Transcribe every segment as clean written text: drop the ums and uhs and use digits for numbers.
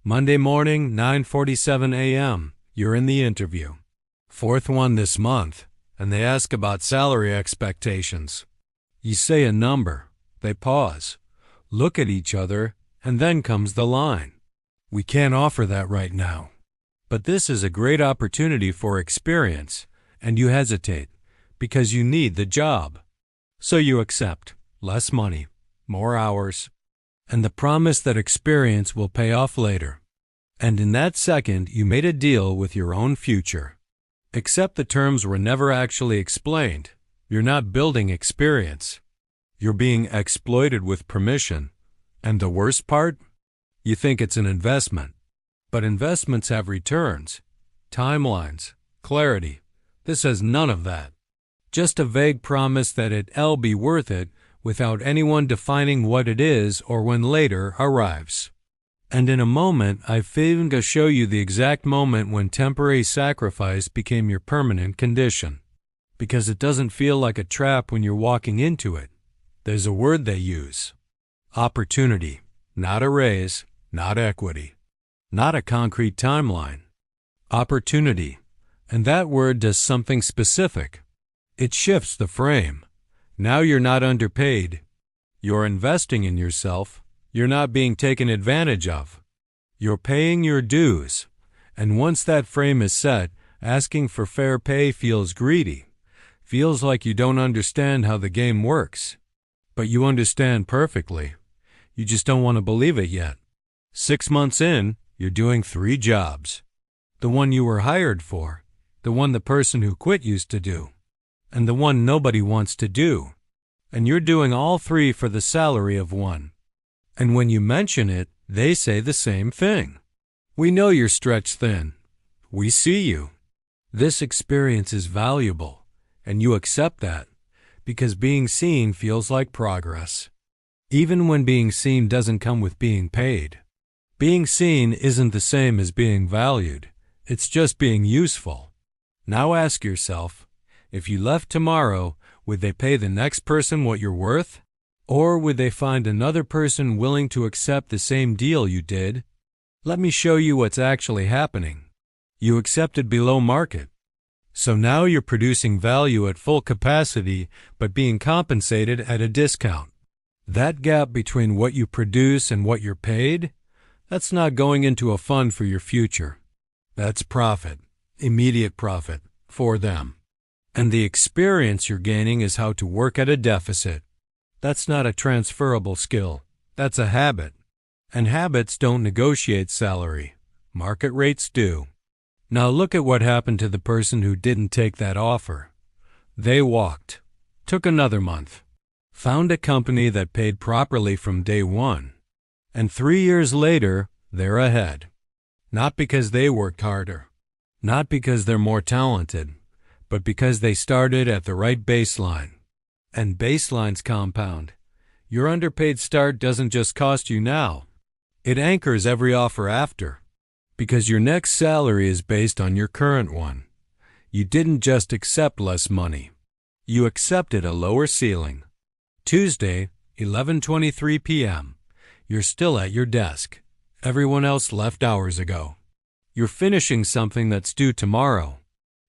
Monday morning, 9:47 a.m., you're in the interview. Fourth one this month, and they ask about salary expectations. You say a number, they pause, look at each other, and then comes the line. We can't offer that right now. But this is a great opportunity for experience, and you hesitate, because you need the job. So you accept less money, more hours, and the promise that experience will pay off later. And in that second, you made a deal with your own future. Except the terms were never actually explained. You're not building experience. You're being exploited with permission. And the worst part? You think it's an investment. But investments have returns, timelines, clarity. This has none of that. Just a vague promise that it'll be worth it without anyone defining what it is or when later arrives. And in a moment, I'm going to show you the exact moment when temporary sacrifice became your permanent condition. Because it doesn't feel like a trap when you're walking into it. There's a word they use. Opportunity. Not a raise, not equity. Not a concrete timeline. Opportunity. And that word does something specific. It shifts the frame. Now you're not underpaid. You're investing in yourself. You're not being taken advantage of. You're paying your dues. And once that frame is set, asking for fair pay feels greedy. Feels like you don't understand how the game works. But you understand perfectly. You just don't want to believe it yet. 6 months in, you're doing 3 jobs. The one you were hired for, the one the person who quit used to do, and the one nobody wants to do. And you're doing all 3 for the salary of one. And when you mention it, they say the same thing. We know you're stretched thin. We see you. This experience is valuable, and you accept that, because being seen feels like progress. Even when being seen doesn't come with being paid. Being seen isn't the same as being valued. It's just being useful. Now ask yourself, if you left tomorrow, would they pay the next person what you're worth? Or would they find another person willing to accept the same deal you did? Let me show you what's actually happening. You accepted below market. So now you're producing value at full capacity, but being compensated at a discount. That gap between what you produce and what you're paid, that's not going into a fund for your future. That's profit, immediate profit, for them. And the experience you're gaining is how to work at a deficit. That's not a transferable skill. That's a habit. And habits don't negotiate salary. Market rates do. Now look at what happened to the person who didn't take that offer. They walked. Took another month. Found a company that paid properly from day one. And 3 years later, they're ahead. Not because they worked harder. Not because they're more talented. But because they started at the right baseline. And baselines compound. Your underpaid start doesn't just cost you now. It anchors every offer after. Because your next salary is based on your current one. You didn't just accept less money. You accepted a lower ceiling. Tuesday, 11:23 p.m. You're still at your desk. Everyone else left hours ago. You're finishing something that's due tomorrow.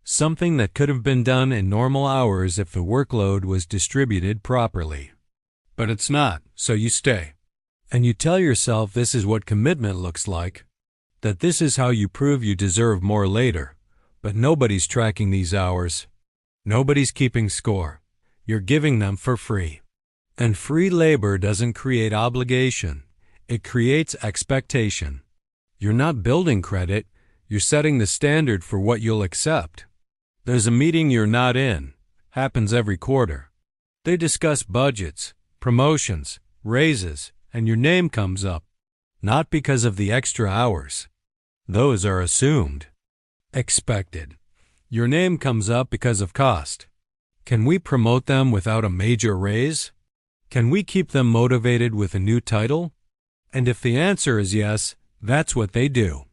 Something that could have been done in normal hours if the workload was distributed properly. But it's not, so you stay. And you tell yourself this is what commitment looks like, that this is how you prove you deserve more later. But nobody's tracking these hours. Nobody's keeping score. You're giving them for free. And free labor doesn't create obligation. It creates expectation. You're not building credit. You're setting the standard for what you'll accept. There's a meeting you're not in. Happens every quarter. They discuss budgets, promotions, raises, and your name comes up. Not because of the extra hours. Those are assumed. Expected. Your name comes up because of cost. Can we promote them without a major raise? Can we keep them motivated with a new title? And if the answer is yes, that's what they do.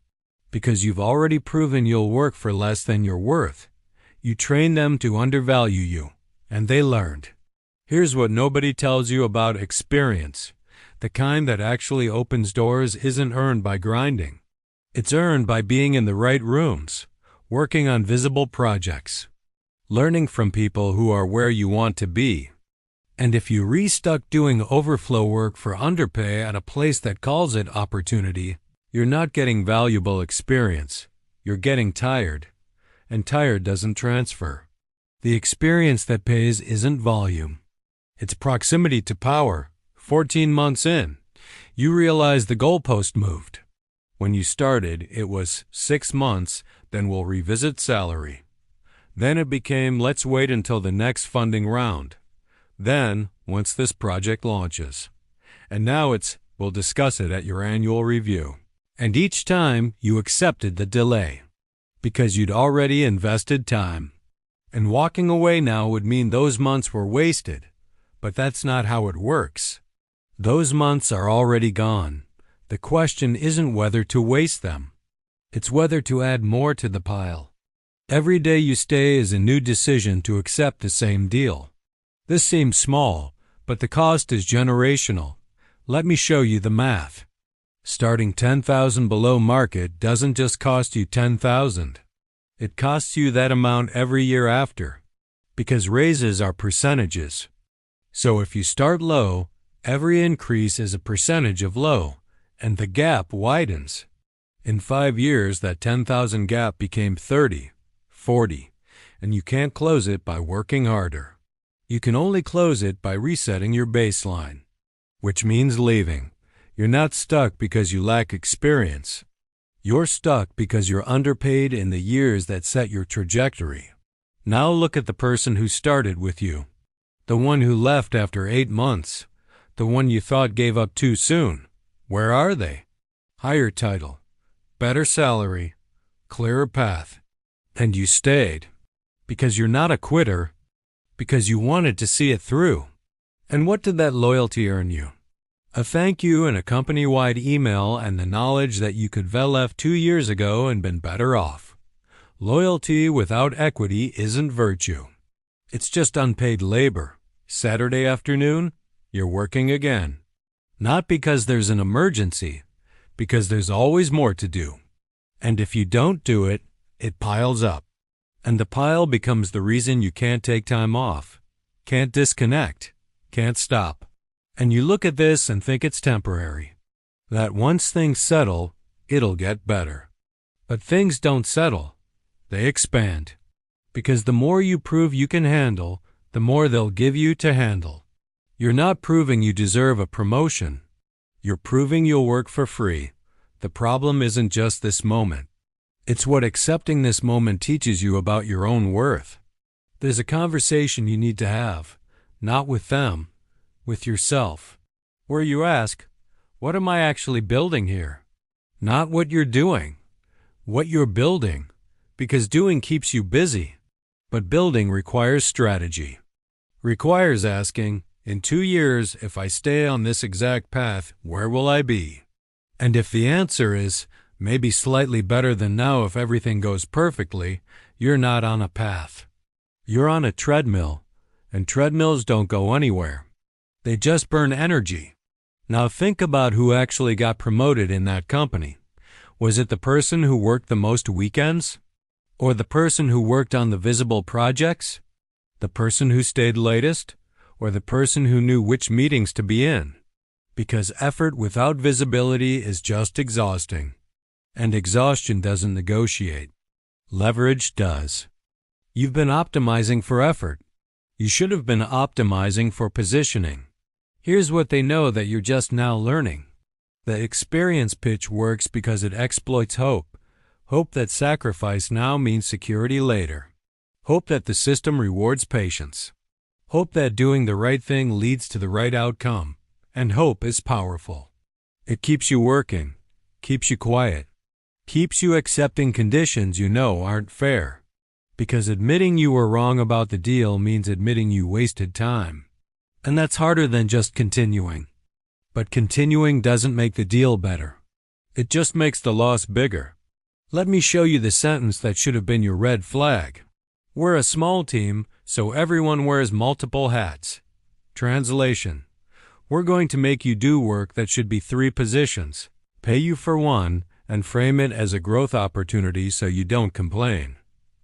Because you've already proven you'll work for less than you're worth. You train them to undervalue you, and they learned. Here's what nobody tells you about experience. The kind that actually opens doors isn't earned by grinding. It's earned by being in the right rooms, working on visible projects, learning from people who are where you want to be. And if you re-stuck doing overflow work for underpay at a place that calls it opportunity, you're not getting valuable experience. You're getting tired, and tired doesn't transfer. The experience that pays isn't volume. It's proximity to power. 14 months in, you realize the goalpost moved. When you started, it was 6 months, then we'll revisit salary. Then it became let's wait until the next funding round. Then, once this project launches. And now it's we'll discuss it at your annual review. And each time you accepted the delay because you'd already invested time. And walking away now would mean those months were wasted. But that's not how it works. Those months are already gone. The question isn't whether to waste them. It's whether to add more to the pile. Every day you stay is a new decision to accept the same deal. This seems small, but the cost is generational. Let me show you the math. Starting 10,000 below market doesn't just cost you 10,000. It costs you that amount every year after, because raises are percentages. So if you start low, every increase is a percentage of low, and the gap widens. In 5 years, that 10,000 gap became 30, 40, and you can't close it by working harder. You can only close it by resetting your baseline, which means leaving. You're not stuck because you lack experience. You're stuck because you're underpaid in the years that set your trajectory. Now look at the person who started with you. The one who left after 8 months. The one you thought gave up too soon. Where are they? Higher title, better salary, clearer path. And you stayed. Because you're not a quitter. Because you wanted to see it through. And what did that loyalty earn you? A thank you in a company-wide email and the knowledge that you could have left 2 years ago and been better off. Loyalty without equity isn't virtue. It's just unpaid labor. Saturday afternoon, you're working again. Not because there's an emergency, because there's always more to do. And if you don't do it, it piles up. And the pile becomes the reason you can't take time off, can't disconnect, can't stop. And you look at this and think it's temporary. That once things settle, it'll get better. But things don't settle. They expand. Because the more you prove you can handle, the more they'll give you to handle. You're not proving you deserve a promotion. You're proving you'll work for free. The problem isn't just this moment. It's what accepting this moment teaches you about your own worth. There's a conversation you need to have, not with them, with yourself, where you ask, what am I actually building here? Not what you're doing, what you're building, because doing keeps you busy, but building requires strategy. Requires asking, in 2 years, if I stay on this exact path, where will I be? And if the answer is, maybe slightly better than now if everything goes perfectly, you're not on a path. You're on a treadmill, and treadmills don't go anywhere. They just burn energy. Now think about who actually got promoted in that company. Was it the person who worked the most weekends? Or the person who worked on the visible projects? The person who stayed latest? Or the person who knew which meetings to be in? Because effort without visibility is just exhausting. And exhaustion doesn't negotiate. Leverage does. You've been optimizing for effort. You should have been optimizing for positioning. Here's what they know that you're just now learning. The experience pitch works because it exploits hope. Hope that sacrifice now means security later. Hope that the system rewards patience. Hope that doing the right thing leads to the right outcome. And hope is powerful. It keeps you working, keeps you quiet, keeps you accepting conditions you know aren't fair. Because admitting you were wrong about the deal means admitting you wasted time. And that's harder than just continuing. But continuing doesn't make the deal better. It just makes the loss bigger. Let me show you the sentence that should have been your red flag. We're a small team, so everyone wears multiple hats. Translation. We're going to make you do work that should be 3 positions, pay you for 1, and frame it as a growth opportunity so you don't complain.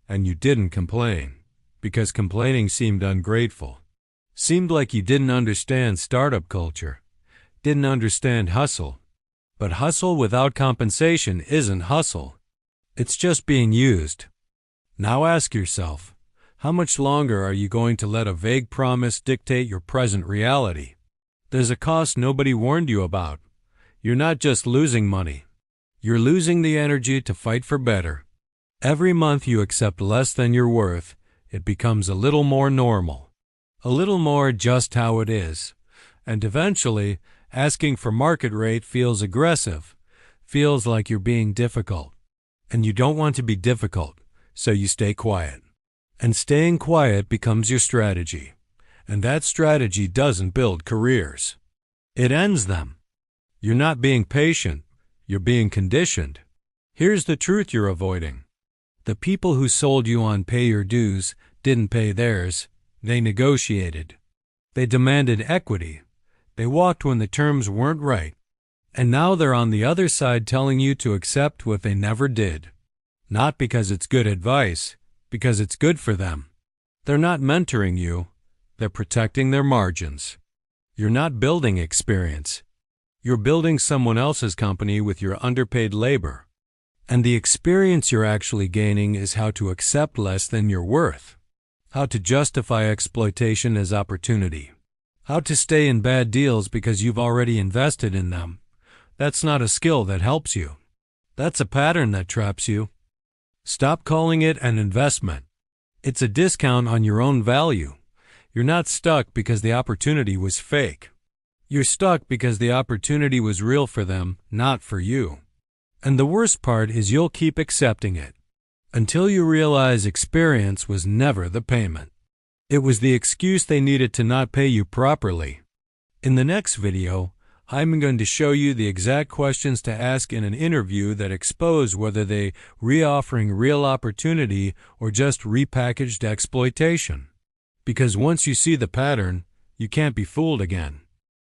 And you didn't complain, because complaining seemed ungrateful. Seemed like you didn't understand startup culture, didn't understand hustle. But hustle without compensation isn't hustle. It's just being used. Now ask yourself, how much longer are you going to let a vague promise dictate your present reality? There's a cost nobody warned you about. You're not just losing money. You're losing the energy to fight for better. Every month you accept less than you're worth, it becomes a little more normal. A little more just how it is. And eventually, asking for market rate feels aggressive, feels like you're being difficult. And you don't want to be difficult, so you stay quiet. And staying quiet becomes your strategy. And that strategy doesn't build careers. It ends them. You're not being patient, you're being conditioned. Here's the truth you're avoiding. The people who sold you on pay your dues didn't pay theirs, they negotiated. They demanded equity. They walked when the terms weren't right. And now they're on the other side telling you to accept what they never did. Not because it's good advice, because it's good for them. They're not mentoring you, they're protecting their margins. You're not building experience. You're building someone else's company with your underpaid labor. And the experience you're actually gaining is how to accept less than you're worth, how to justify exploitation as opportunity, how to stay in bad deals because you've already invested in them. That's not a skill that helps you. That's a pattern that traps you. Stop calling it an investment. It's a discount on your own value. You're not stuck because the opportunity was fake. You're stuck because the opportunity was real for them, not for you. And the worst part is you'll keep accepting it until you realize experience was never the payment. It was the excuse they needed to not pay you properly. In the next video, I'm going to show you the exact questions to ask in an interview that expose whether they re-offering real opportunity or just repackaged exploitation. Because once you see the pattern, you can't be fooled again.